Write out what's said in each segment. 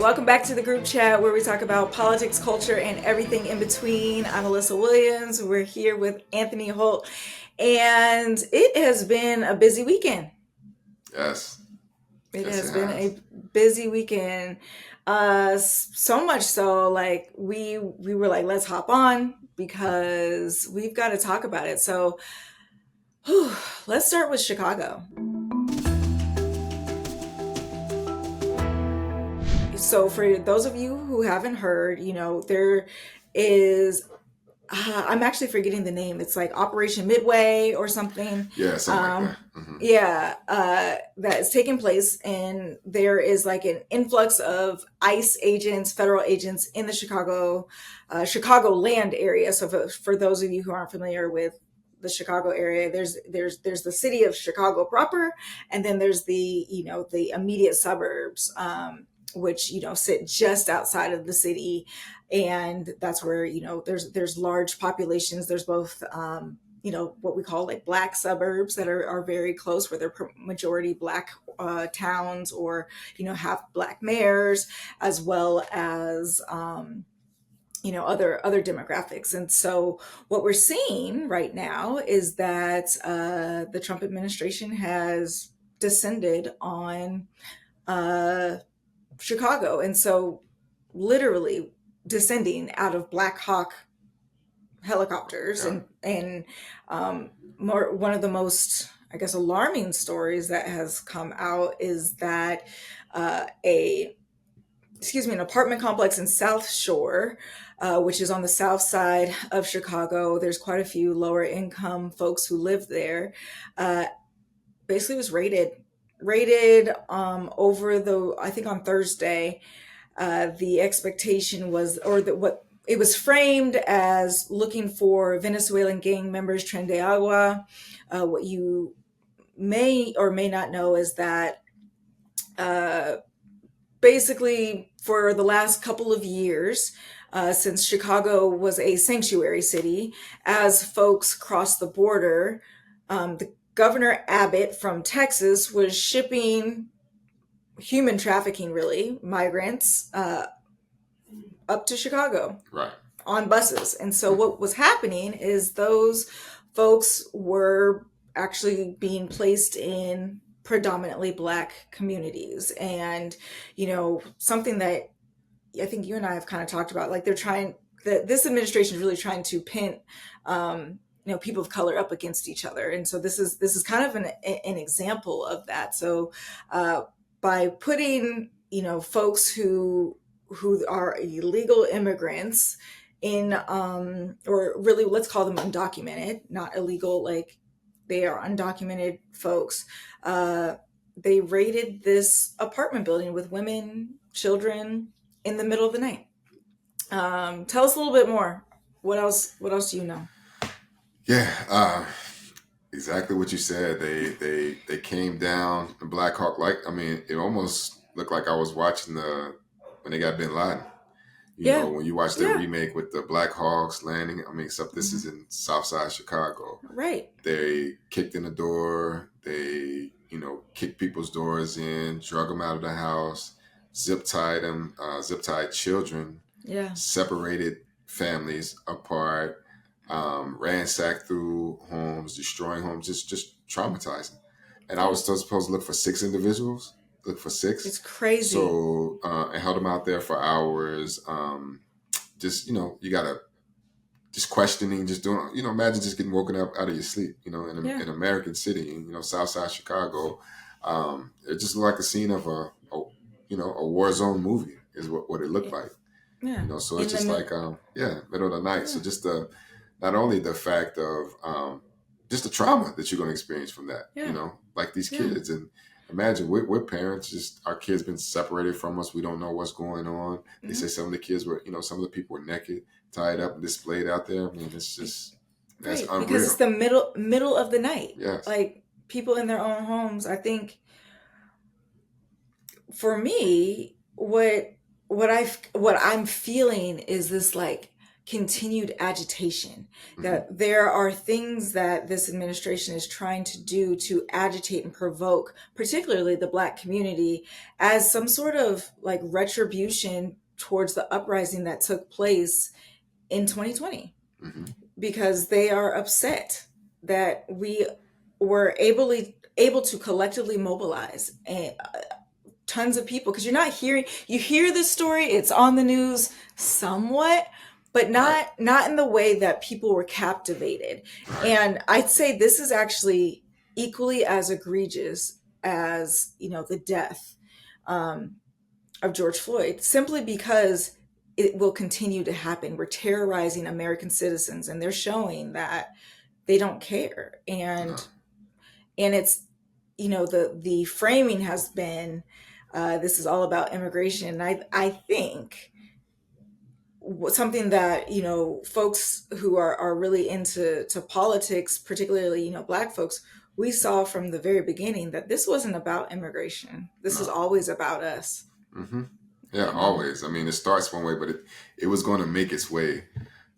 welcome back to the group chat where we talk about politics, culture, and everything in between. I'm Alyssa Williams. We're here with Anthony Holt, and it has been a busy weekend. Yes, It yes, it has been has. a busy weekend. So much so, like we were like, let's hop on because we've got to talk about it. So, whew, let's start with Chicago. So for those of you who haven't heard, there is I'm actually forgetting the name. It's like Operation Midway or something. Yeah, something like that. Yeah, that is taking place, and there is like an influx of ICE agents, federal agents in the Chicagoland area. So for those of you who aren't familiar with the Chicago area, there's the city of Chicago proper, and then there's the immediate suburbs, which sit just outside of the city, and that's where there's large populations. There's both what we call like black suburbs that are very close, where they're majority black towns, or have black mayors, as well as other demographics. And so what we're seeing right now is that the Trump administration has descended on uh, Chicago, and so literally descending out of Black Hawk helicopters. Yeah, And one of the most, I guess, alarming stories that has come out is that a an apartment complex in South Shore, which is on the south side of Chicago. There's quite a few lower income folks who live there. Uh, Basically was raided over the, I think, on Thursday. The expectation was, or what it was framed as, looking for Venezuelan gang members, Tren de Agua. What you may or may not know is that uh, basically for the last couple of years, since Chicago was a sanctuary city, as folks crossed the border, the Governor Abbott from Texas was shipping human trafficking, really, migrants up to Chicago right. on buses. And so hmm what was happening is those folks were actually being placed in predominantly black communities. And something that I think you and I have kind of talked about, like they're trying that this administration is really trying to pin people of color up against each other. And so this is kind of an example of that. So by putting folks who are illegal immigrants in, or really, let's call them undocumented, not illegal, like they are undocumented folks. They raided this apartment building with women, children, in the middle of the night. Tell us a little bit more. What else do you know? Yeah, exactly what you said. They came down in Black Hawk. Like, I mean, it almost looked like I was watching the when they got Bin Laden. Yeah, When you watch the yeah. remake with the Black Hawks landing. I mean, except this is hmm in Southside Chicago. Right. They kicked in the door. They kicked people's doors in, drug them out of the house, zip tied them, zip tied children, Yeah. separated families apart, ransacked through homes, destroying homes, just traumatizing. And I Yeah. was still supposed to look for six individuals, look for six. It's crazy. So I held them out there for hours. Just you gotta just questioning, just doing, imagine just getting woken up out of your sleep, in Yeah. an American city, in, Southside Chicago. It just looked like a scene of a war zone movie is what it looked Yeah. like, Yeah. so it's In the just middle. like, yeah, middle of the night. So Yeah. just not only the fact of, just the trauma that you're going to experience from that, Yeah. like these Yeah. kids. And imagine we're parents, just our kids been separated from us. We don't know what's going on. They say hmm some of the kids were, some of the people were naked, tied up and displayed out there. I mean, it's just, that's Right. Because it's unreal. the middle of the night. Yes. Like people in their own homes. I think for me, what I'm feeling is this like continued agitation, Hmm. that there are things that this administration is trying to do to agitate and provoke, particularly the Black community, as some sort of like retribution towards the uprising that took place in 2020, Hmm. because they are upset that we were able to collectively mobilize and tons of people, because you're not hearing, you hear this story, it's on the news somewhat, but Right. not in the way that people were captivated. Right. And I'd say this is actually equally as egregious as, you know, the death um, of George Floyd, simply because it will continue to happen. We're terrorizing American citizens, and they're showing that they don't care. No. And it's, you know, the framing has been, this is all about immigration. And I think something that, you know, folks who are really into to politics, particularly, you know, Black folks, we saw from the very beginning that this wasn't about immigration. This is No. always about us, Hmm. Yeah, you know. always. I mean, it starts one way, but it was going to make its way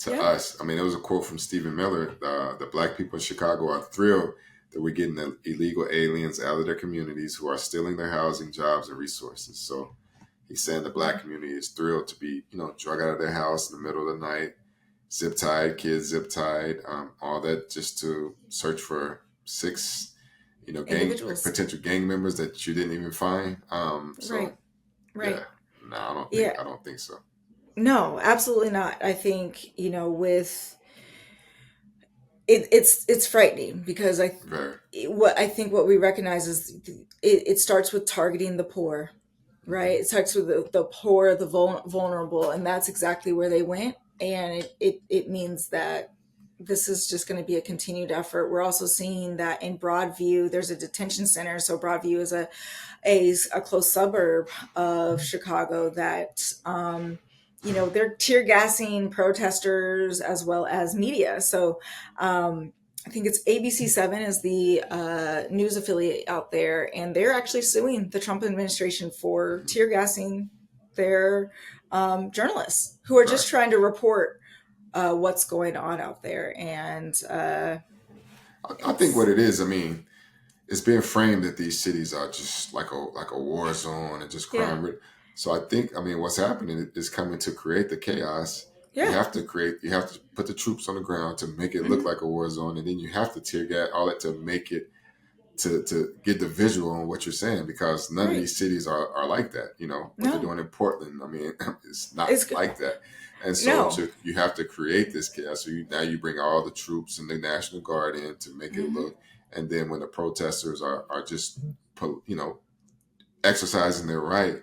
to Yeah. us. I mean, there was a quote from Stephen Miller: "The Black people in Chicago are thrilled that we're getting the illegal aliens out of their communities who are stealing their housing, jobs, and resources." So he's saying the Black Yeah. community is thrilled to be, drug out of their house in the middle of the night, zip tied, kids zip tied, all that just to search for six, gang Individuals. potential gang members that you didn't even find. So Right. yeah, Right. no, Yeah. I don't think so. No, absolutely not. I think, you know, with it's frightening, because Very. what I think what we recognize is it starts with targeting the poor, Hmm. right? It starts with the poor, the vulnerable, and that's exactly where they went. And it means that this is just going to be a continued effort. We're also seeing that in Broadview, there's a detention center. So Broadview is a close suburb of Chicago that, you know, they're tear gassing protesters as well as media. So I think it's ABC7 is the news affiliate out there, and they're actually suing the Trump administration for Hmm. tear gassing their journalists who are Right. just trying to report what's going on out there. And I think what it's, it is, I mean, it's being framed that these cities are just like a war zone and just yeah, crime. So I think, I mean, what's happening is coming to create the chaos. yeah, You have to put the troops on the ground to make it look hmm, like a war zone, and then you have to tear gas all that to make it to get the visual on what you're saying, because none of right. these cities are like that. What they're No, doing in Portland, I mean, it's not it's good. like that. And so No. you have to create this chaos. So now you bring all the troops and the National Guard in to make it Hmm. look. And then when the protesters are just exercising their right,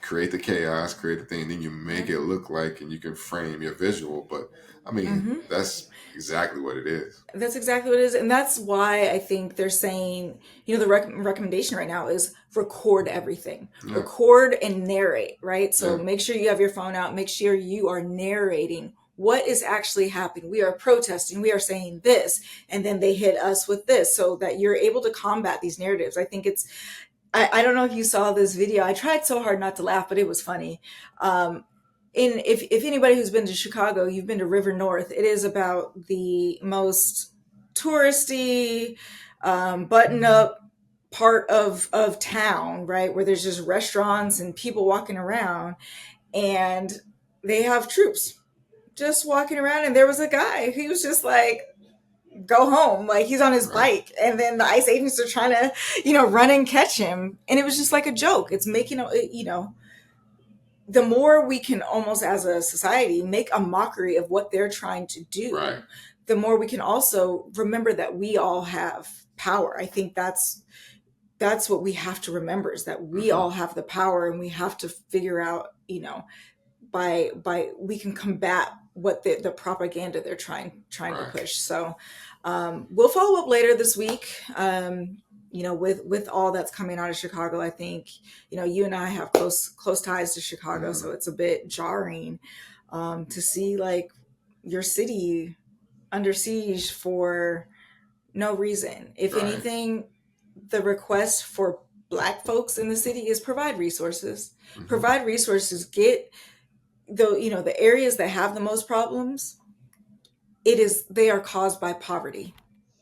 create the chaos, create the thing, and then you make Yeah. it look like, and you can frame your visual. But I mean, Hmm. that's exactly what it is. That's exactly what it is. And that's why I think they're saying, you know, the recommendation right now is record everything, Yeah, record and narrate, right? So yeah, make sure you have your phone out, make sure you are narrating what is actually happening. We are protesting, we are saying this, and then they hit us with this, so that you're able to combat these narratives. I think it's, I don't know if you saw this video. I tried so hard not to laugh, but it was funny. Um, if anybody who's been to Chicago, you've been to River North. It is about the most touristy, button up part of town, right? Where there's just restaurants and people walking around, and they have troops just walking around. And there was a guy. He was just like, go home, like he's on his right, bike, and then the ICE agents are trying to, you know, run and catch him, and it was just like a joke. It's making a, you know, the more we can almost as a society make a mockery of what they're trying to right. do, the more we can also remember that we all have power. I think that's what we have to remember, is that we Hmm. all have the power, and we have to figure out, you know, by we can combat what the propaganda they're trying to Right. push. So we'll follow up later this week, you know, with all that's coming out of Chicago. I think, you know, you and I have close ties to Chicago, Hmm. so it's a bit jarring to see like your city under siege for no reason. If Right. anything, the request for Black folks in the city is provide resources, Hmm. get though, the areas that have the most problems, they are caused by poverty.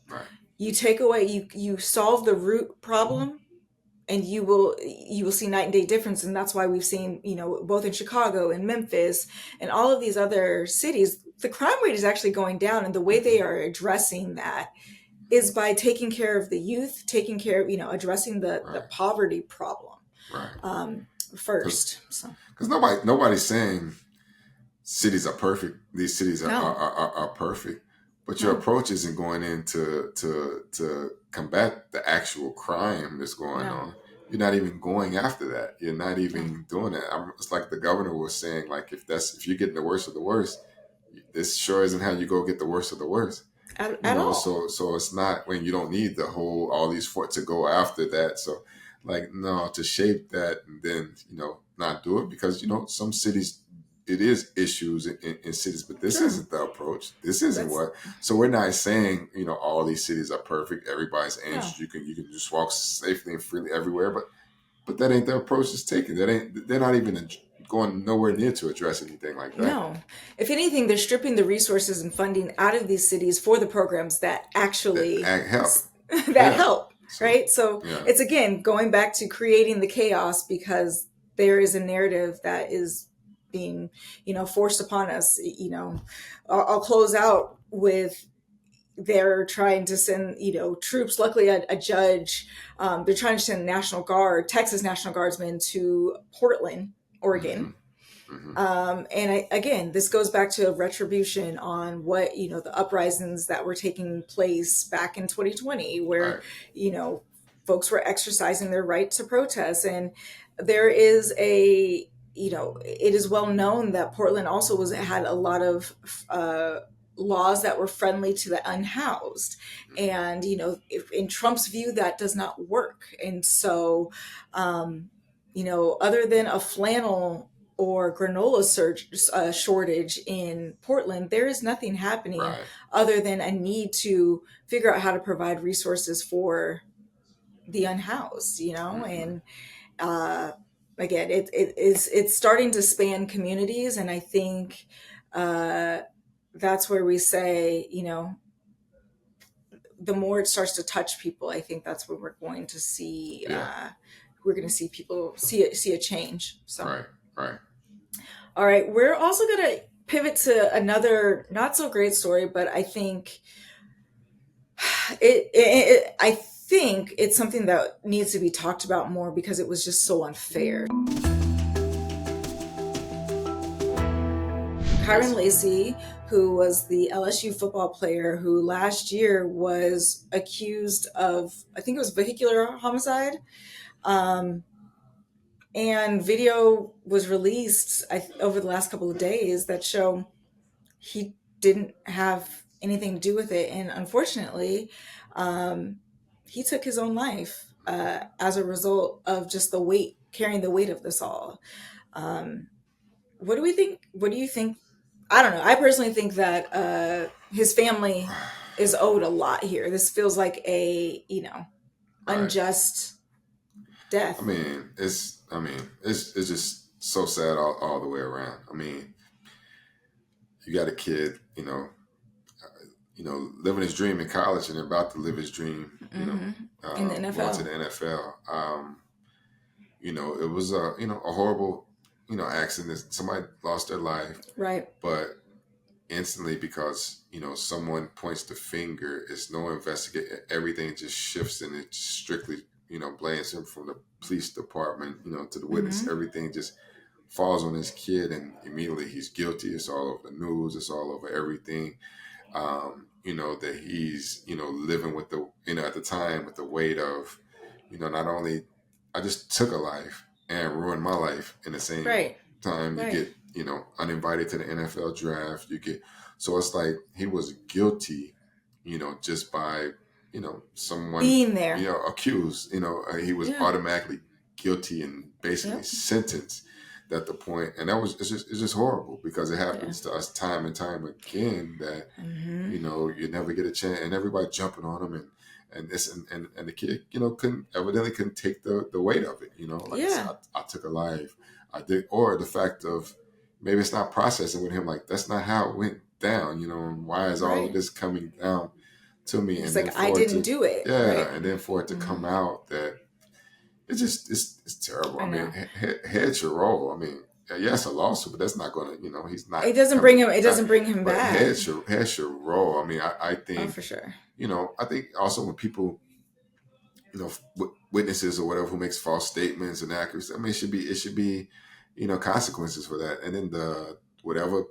Right. You take away, you solve the root problem, and you will see night and day difference. And that's why we've seen, both in Chicago and Memphis and all of these other cities, the crime rate is actually going down. And the way they are addressing that is by taking care of the youth, taking care of, addressing the Right. poverty problem, Right. Because first. So nobody's saying cities are perfect. These cities no, are perfect, but your no, approach isn't going in to combat the actual crime that's going no, on. You're not even going after that. You're not no, even doing that. It's like the governor was saying, like if you're getting the worst of the worst, this sure isn't how you go get the worst of the worst. at all. So it's not when you don't need the whole all these for to go after that. So like no, to shape that and then not do it because some cities it is issues in cities, but this Sure, isn't the approach. This isn't that's what. So we're not saying all these cities are perfect. Everybody's no. anxious. You can just walk safely and freely everywhere, but that ain't the approach that's taken. That ain't they're not even going nowhere near to address anything like that. No. If anything, they're stripping the resources and funding out of these cities for the programs that That actually act help. that Yeah. help, So right? So yeah. it's again going back to creating the chaos because there is a narrative that is being, forced upon us. I'll close out with they're trying to send troops. Luckily a judge, they're trying to send National Guard, Texas National Guardsmen to Portland, Mm-hmm. Oregon. Mm-hmm. Again, this goes back to retribution on what, the uprisings that were taking place back in 2020, where, Right. you know, folks were exercising their right to protest. And there is it is well known that Portland also had a lot of laws that were friendly to the unhoused. Mm-hmm. And, in Trump's view, that does not work. And so, other than a flannel or granola shortage in Portland, there is nothing happening Right. other than a need to figure out how to provide resources for the unhoused, Mm-hmm. and uh, again, it's starting to span communities, and I think uh, that's where we say, the more it starts to touch people, I think that's where Yeah. we're going to see people see a change. So. Right. Right. All right, we're also going to pivot to another not so great story, but I think I think it's something that needs to be talked about more because it was just so unfair. Kyren Yes. Lacy, who was the LSU football player who last year was accused of, I think it was vehicular homicide, um, and video was released over the last couple of days that show he didn't have anything to do with it. And unfortunately, um, he took his own life as a result of just carrying the weight of this all. Um, what do we think? What do you think? I don't know. I personally think that his family is owed a lot here. This feels like a, Right. unjust death. It's just so sad all the way around. I mean, you got a kid, living his dream in college and about to live his dream, Hmm. In the going to NFL. the NFL. It was a horrible, accident. Somebody lost their life, Right. but instantly because someone points the finger, it's no investigate. Everything just shifts and it strictly blames him from the police department to the witness. Hmm. Everything just falls on this kid, and immediately he's guilty. It's all over the news. It's all over everything. That he's living with the at the time with the weight of not only I just took a life and ruined my life in the same Right. time. You Right. get uninvited to the NFL draft. You get so it's like he was guilty just by someone Being there. accused. He was Yeah. automatically guilty and basically Yep. sentenced at the point, and that was it's just horrible because it Yeah. happens to us time and time again that Hmm. you never get a chance, and everybody jumping on him, and this and the kid, couldn't take the weight of it. Like I said, Yeah. I took a life, I did, or the fact of, maybe it's not processing with him. Like that's not how it went down, and why is all of Right. this coming down to me? He's And then like, I for it didn't to, do it. yeah, Right. and then for it to Hmm. come out that it's terrible. I I mean, know. head your roll. I mean, yes, a lawsuit, but that's not going to, he's not It doesn't bring coming him. It back. doesn't bring him But back. head your roll. I mean, I Oh, think, for sure. I think also when people, witnesses or whatever who makes false statements and accuracy. I mean, it should be, consequences for that. And then the whatever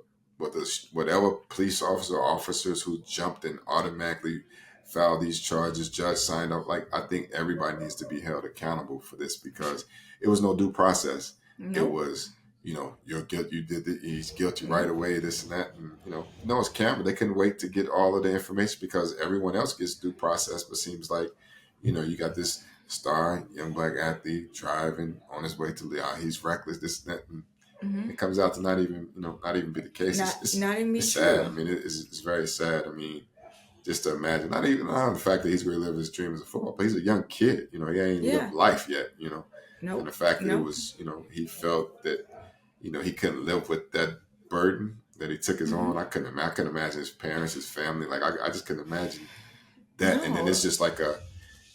police officer or officers who jumped and automatically filed these charges, judge signed up. Like I think everybody needs to be held accountable for this because it was no due process. It Nope. was. You're guilty. You did it. He's guilty right Nope. away. This and that. And no, it's camera. They couldn't wait to get all of the information because everyone else gets due process. But seems like you got this star young black athlete driving on his way to he's reckless, this and that, and Hmm. it comes out to not even be the case. Not It's not even be it's sad. I true. mean, it's very sad. I mean, just to imagine, not the fact that he's going to live his dream as a football, but he's a young kid. He ain't even lived Yeah. life yet. And the Nope. fact that it Nope. was, he felt that, he couldn't live with that burden that he took his Hmm. own. I couldn't imagine his parents, his family. Like I just couldn't imagine that. And then No. it's just like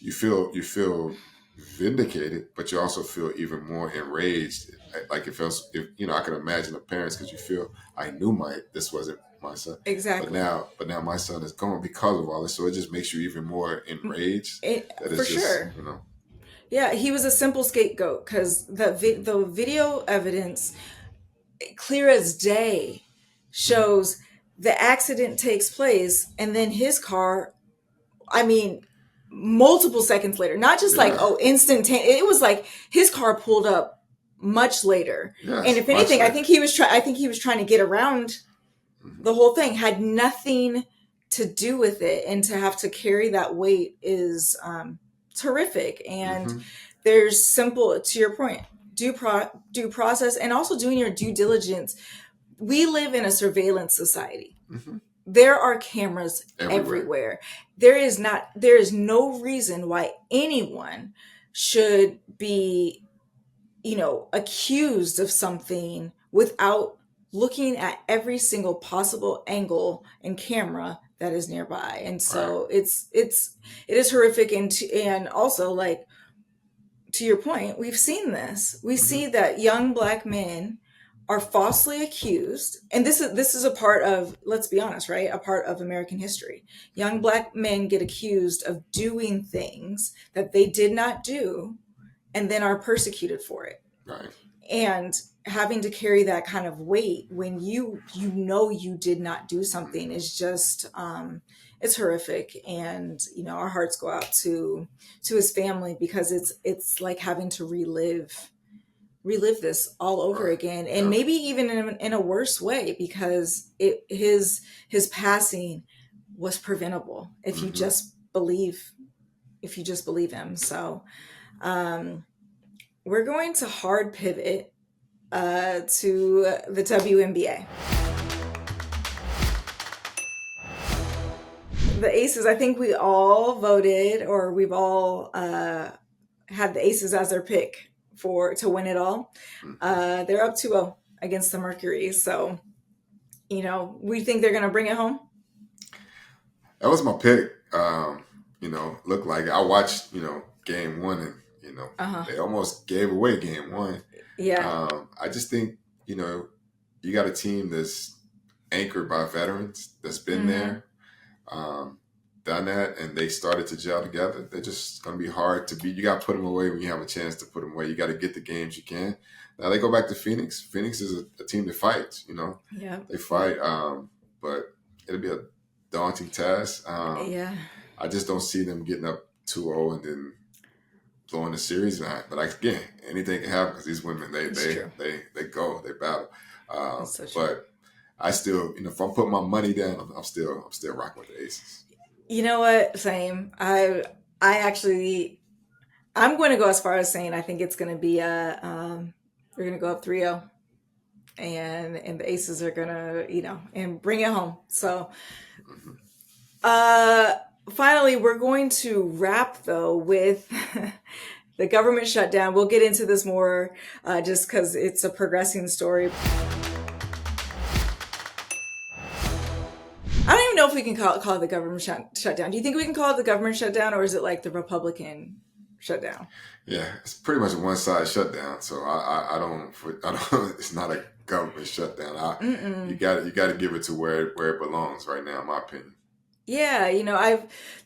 you feel vindicated, but you also feel even more enraged. Like if I can imagine the parents because you feel I knew this wasn't my son, but Exactly. now my son is gone because of all this. So it just makes you even more enraged. That For it's just sure. Yeah, he was a simple scapegoat because the video evidence, clear as day, shows the accident takes place, and then his car. I mean, multiple seconds later, not just like, yeah, oh, instantaneous. It was like his car pulled up much later, and yes, if much anything, I later. think he was trying. I think he was trying to get around Hmm. the whole thing. Had nothing to do with it, and to have to carry that weight is terrific. And Hmm. there's simple, to your point, due process, and also doing your due diligence. We live in a surveillance society. Hmm. There are cameras Everywhere. everywhere. There is no reason why anyone should be, accused of something without looking at every single possible angle and camera that is nearby. And Right. so it is horrific. And also, like, to your point, we've seen this. We Hmm. see that young black men are falsely accused, and this is a part of, let's be honest, right? A part of American history. Young Hmm. black men get accused of doing things that they did not do, and then are persecuted for it. Right. And having to carry that kind of weight when you know you did not do something Hmm. is just it's horrific. And our hearts go out to his family, because it's like having to relive this all over Right. again, and Yep. maybe even in a worse way, because his passing was preventable Hmm. if you just believe him. So um we're going to hard pivot to the WNBA. The Aces, I think we all voted, or we've all had the Aces as their pick to win it all. Hmm. They're up 2-0 against the Mercury. So, we think they're going to bring it home. That was my pick. Looked like I watched, game one, and Uh-huh. they almost gave away game one. Yeah. I just think, you got a team that's anchored by veterans that's been Mm-hmm. there, um, done that, and they started to gel together. They're just going to be hard to beat. You got to put them away when you have a chance to put them away. You got to get the games you can. Now they go back to Phoenix. Phoenix is a team that fights. Yeah. They Yeah. fight, but it'll be a daunting task. Yeah. I just don't see them getting up 2-0 and then blowing the series behind. But again, anything can happen because these women, they It's they true. they go, they battle. It's so true. But I still, if I'm putting my money down, I'm still rocking with the Aces. You know what? Same. Actually, I'm going to go as far as saying I think it's going to be we're going to go up 3-0, and the Aces are going to, and bring it home. So, Hmm. uh finally, we're going to wrap though with the government shutdown. We'll get into this more just cuz it's a progressing story. we can call it the government shutdown. Do you think we can call it the government shutdown, or is it like the Republican shutdown? Yeah, it's pretty much a one side shutdown. So I don't. It's not a government shutdown. Mm-mm. You got to give it to where it belongs right now, in my opinion. Yeah,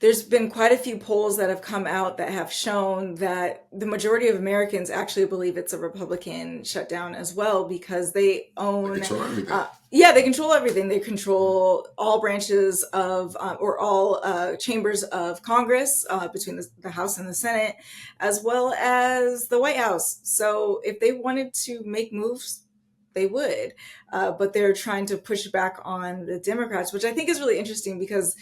there's been quite a few polls that have come out that have shown that the majority of Americans actually believe it's a Republican shutdown as well because they They own, control everything. yeah, they control everything. They Mhm. control all branches of, or all chambers of Congress between the House and the Senate, as well as the White House. So if they wanted to make moves, they would. But they're trying to push back on the Democrats, which I think is really interesting because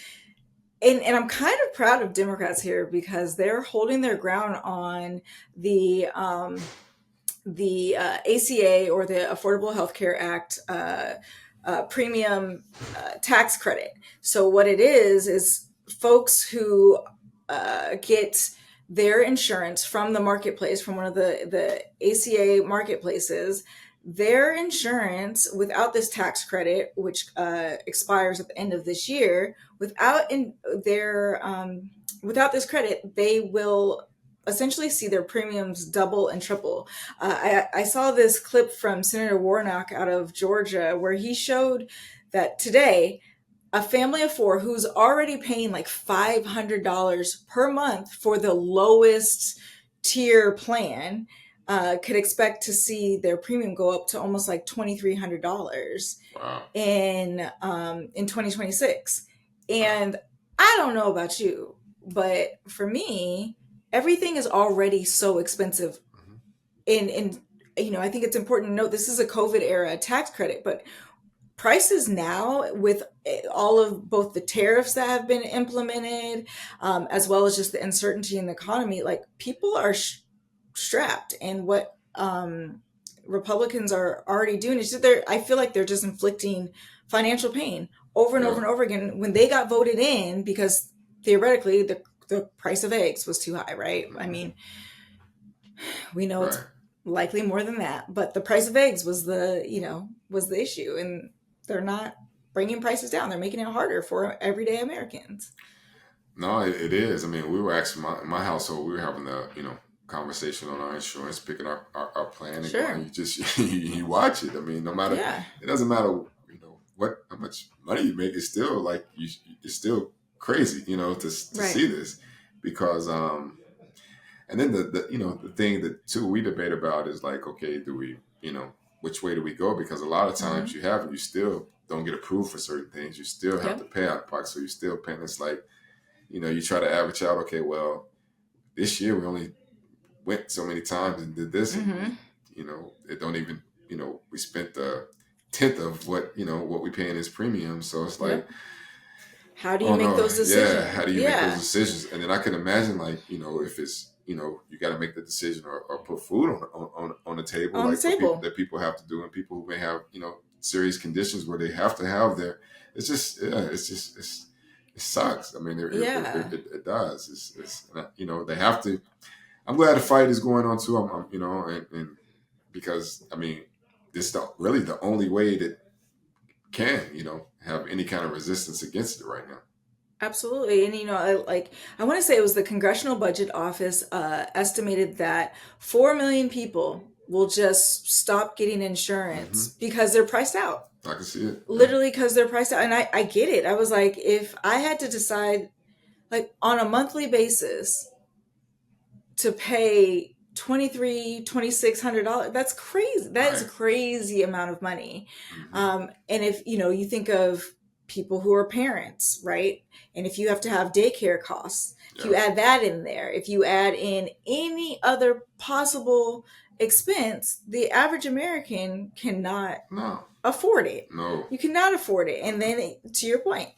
and I'm kind of proud of Democrats here because they're holding their ground on the ACA or the Affordable Health Care Act premium tax credit. So what it is folks who get their insurance from the marketplace, from one of the ACA marketplaces, their insurance without this tax credit, which expires at the end of this year, without this credit, they will essentially see their premiums double and triple. I saw this clip from Senator Warnock out of Georgia where he showed that today a family of four who's already paying like $500 per month for the lowest tier plan could expect to see their premium go up to almost like $2,300 Wow. in 2026. Wow. And I don't know about you, but for me, everything is already so expensive. Mhm. In I think it's important to note this is a COVID era tax credit, but prices now with all of both the tariffs that have been implemented, as well as just the uncertainty in the economy, like people are strapped. And what Republicans are already doing is I feel like they're just inflicting financial pain over and over Yeah. and over again when they got voted in because theoretically the price of eggs was too high, right? I Hmm. mean, we know it's Right. likely more than that, but the price of eggs was the issue, and they're not bringing prices down. They're making it harder for everyday Americans. No, it is. I mean, we were actually my household. We were having a conversation on our insurance, picking our plan and going. Sure. You just you watch it. I mean, no matter Yeah. it doesn't matter what how much money you make. It's still like it's still crazy to Right. see this because and then the thing that too we debate about is like, okay, do we which way do we go? Because a lot of times Hmm. you still don't get approved for certain things. You still have to Yep. pay out of pocket, so you're still paying. It's like you try to average out. Okay, well, this year we only went so many times and did this, and Hmm. it don't even we spent a tenth of what we pay in as premium. So it's like, Yep. How do you oh make no, those yeah. How decisions? do you make those Yeah. decisions? And then I can imagine like if it's you got to make the decision or put food on the table, On the like for people table. that people have to do, and people who may have serious conditions where they have to have their. It's just it sucks. I mean, Yeah. it does. They have to. I'm glad the fight is going on too. And because I mean, this is really the only way that can have any kind of resistance against it right now. Absolutely. And I want to say it was the Congressional Budget Office estimated that 4 million people will just stop getting Hmm. insurance because they're priced out. I can see it. Yeah. Literally because they're priced out. And I get it. I was like, if I had to decide like on a monthly basis to pay 2600 dollars, that's crazy. That is a Right. crazy amount of money. Hmm. And if you think of people who are parents, right? And if you have to have daycare costs, if you Yeah. add that in there, if you add in any other possible expense, the average American cannot No. afford it. No. You cannot afford it. And Mm-mm. then to your point,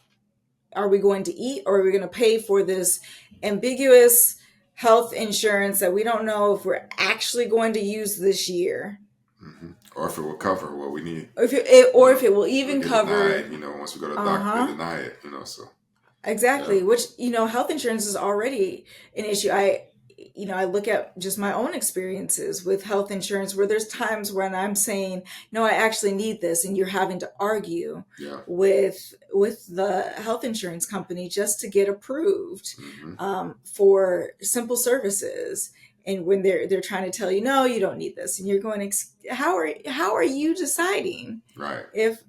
are we going to eat, or are we going to pay for this ambiguous health insurance that we don't know if we're actually going to use this year, Hmm. Or if it will cover what we need. or if it will We'll even get cover? denied. Once we go to the doctor, they Uh-huh. deny it. So yeah. Exactly. Which health insurance is already an issue. I look at just my own experiences with health insurance where there's times when I'm saying, no, I actually need this, and you're having to argue Yeah. with the health insurance company just to get approved Hmm. for simple services. And when they're trying to tell you, no, you don't need this, and you're going, how are you deciding Right. if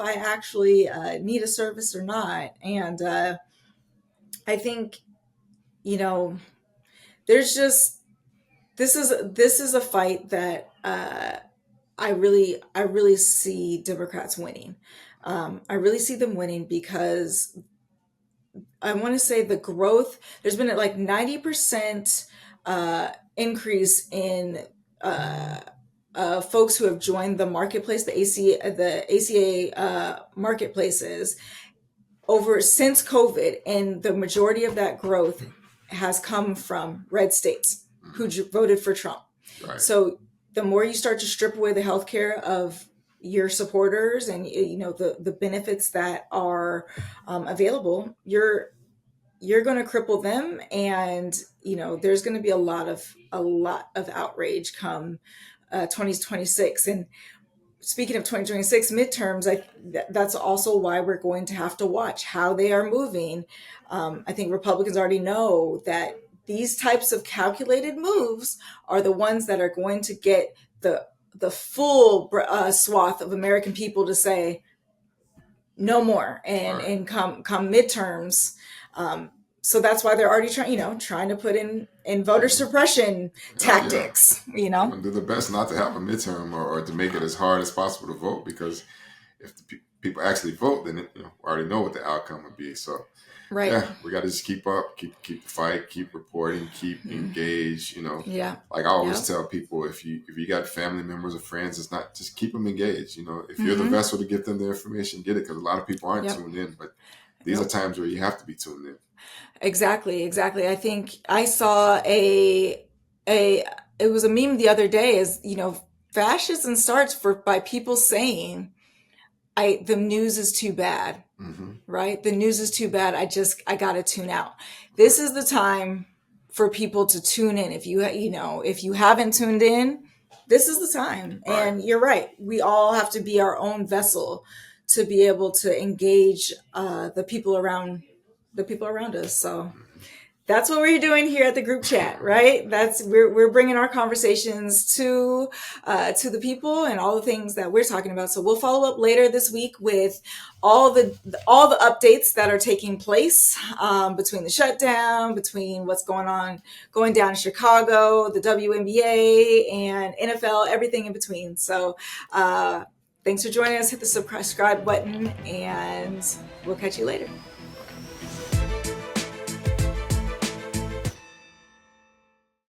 I actually need a service or not? And I think, you know, there's just this is a fight that I really see Democrats winning. I really see them winning because I want to say the growth. There's been like 90% increase in uh, folks who have joined the marketplace, the ACA marketplaces over since COVID, and the majority of that growth has come from red states who Hmm. voted for Trump. Right. So the more you start to strip away the health care of your supporters and the benefits that are available, you're going to cripple them, and there's going to be a lot of outrage come 2026. And speaking of 2026 midterms, that's also why we're going to have to watch how they are moving. I think Republicans already know that these types of calculated moves are the ones that are going to get the full swath of American people to say no more, and Right. and come midterms. Um, so that's why they're already trying to put in voter Hmm. suppression Oh yeah. tactics. They're gonna do their best not to have a midterm, or to make it as hard as possible to vote, because if the people actually vote, then we already know what the outcome would be. So Right. yeah, we got to just keep up, keep the fight, keep reporting, keep engaged. Yeah. Like I always Yeah. tell people, if you got family members or friends, it's not just keep them engaged. If you're the Hmm. vessel to get them the information, get it, because a lot of people aren't Yep. tuned in. But these are Nope. times where you have to be tuned in. Exactly. Exactly. I think I saw a it was a meme the other day. Is fascism starts by people saying, the news is too bad. Hmm. Right? The news is too bad. I got to tune out. This is the time for people to tune in. If you haven't tuned in, this is the time. Right. And you're right. We all have to be our own vessel to be able to engage the people around us. So Hmm. that's what we're doing here at the group chat, right? That's we're bringing our conversations to the people and all the things that we're talking about. So we'll follow up later this week with all the updates that are taking place between the shutdown, between what's going down in Chicago, the WNBA and NFL, everything in between. So thanks for joining us. Hit the subscribe button, and we'll catch you later.